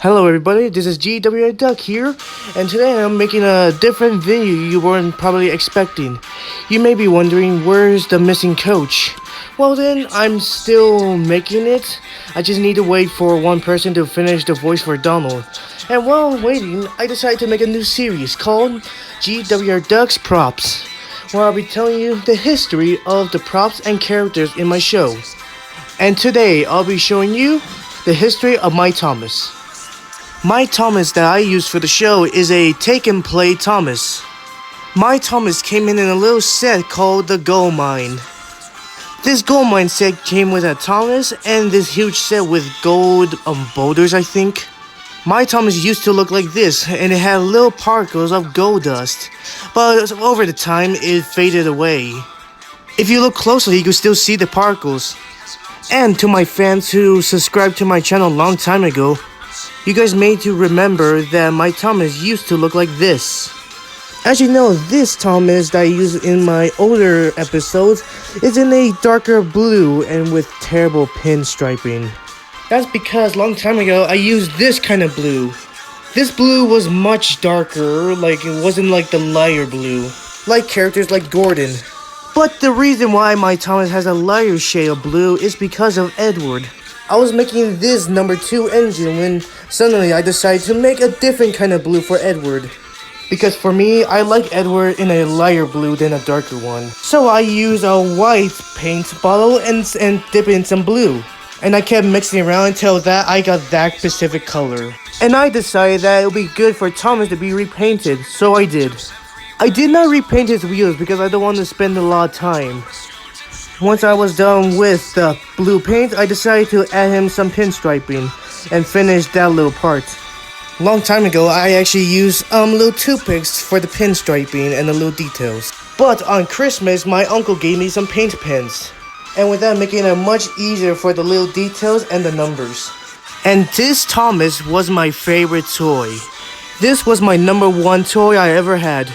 Hello everybody, this is GWR Duck here, and today I'm making a different video you weren't probably expecting. You may be wondering, where's the missing coach? Well then, I'm still making it. I just need to wait for one person to finish the voice for Donald. And while waiting, I decided to make a new series called GWR Duck's Props, where I'll be telling you the history of the props and characters in my show. And today, I'll be showing you the history of my Thomas. My Thomas that I use for the show is a take-and-play Thomas. My Thomas came in a little set called the Gold Mine. This Gold Mine set came with a Thomas and this huge set with gold boulders, I think. My Thomas used to look like this, and it had little particles of gold dust, but over the time it faded away. If you look closely, you can still see the particles. And to my fans who subscribed to my channel a long time ago, you guys may to remember that my Thomas used to look like this. As you know, this Thomas that I use in my older episodes is in a darker blue and with terrible pinstriping. That's because long time ago I used this kind of blue. This blue was much darker, like it wasn't like the lighter blue, like characters like Gordon. But the reason why my Thomas has a lighter shade of blue is because of Edward. I was making this number 2 engine when suddenly I decided to make a different kind of blue for Edward. Because for me, I like Edward in a lighter blue than a darker one. So I used a white paint bottle and dip it in some blue. And I kept mixing around until that I got that specific color. And I decided that it would be good for Thomas to be repainted, so I did. I did not repaint his wheels because I don't want to spend a lot of time. Once I was done with the blue paint, I decided to add him some pinstriping and finish that little part. Long time ago, I actually used little toothpicks for the pinstriping and the little details. But on Christmas, my uncle gave me some paint pens, and with that making it much easier for the little details and the numbers. And this Thomas was my favorite toy. This was my number 1 toy I ever had.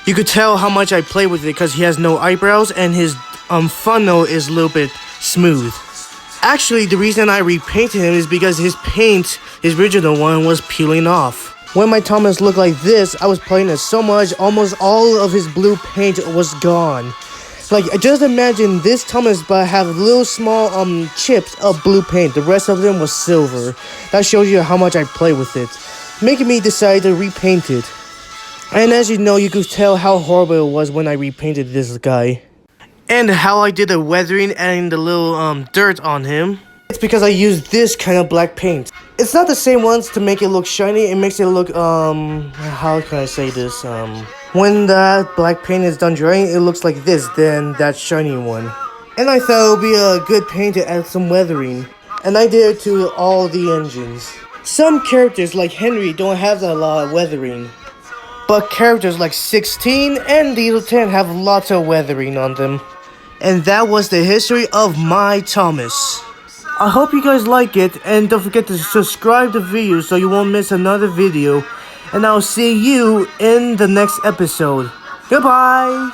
You could tell how much I played with it because he has no eyebrows and his funnel is a little bit smooth. Actually, the reason I repainted him is because his paint, his original one, was peeling off. When my Thomas looked like this, I was playing it so much, almost all of his blue paint was gone. Like, just imagine this Thomas but have little small chips of blue paint. The rest of them was silver. That shows you how much I play with it, making me decide to repaint it. And as you know, you could tell how horrible it was when I repainted this guy. And how I did the weathering, adding the little dirt on him. It's because I used this kind of black paint. It's not the same ones to make it look shiny. It makes it look, how can I say this? When that black paint is done drying, it looks like this, then that shiny one. And I thought it would be a good paint to add some weathering. And I did it to all the engines. Some characters like Henry don't have a lot of weathering. But characters like 16 and Diesel 10 have lots of weathering on them. And that was the history of my Thomas. I hope you guys like it, and don't forget to subscribe to the video so you won't miss another video. And I'll see you in the next episode. Goodbye!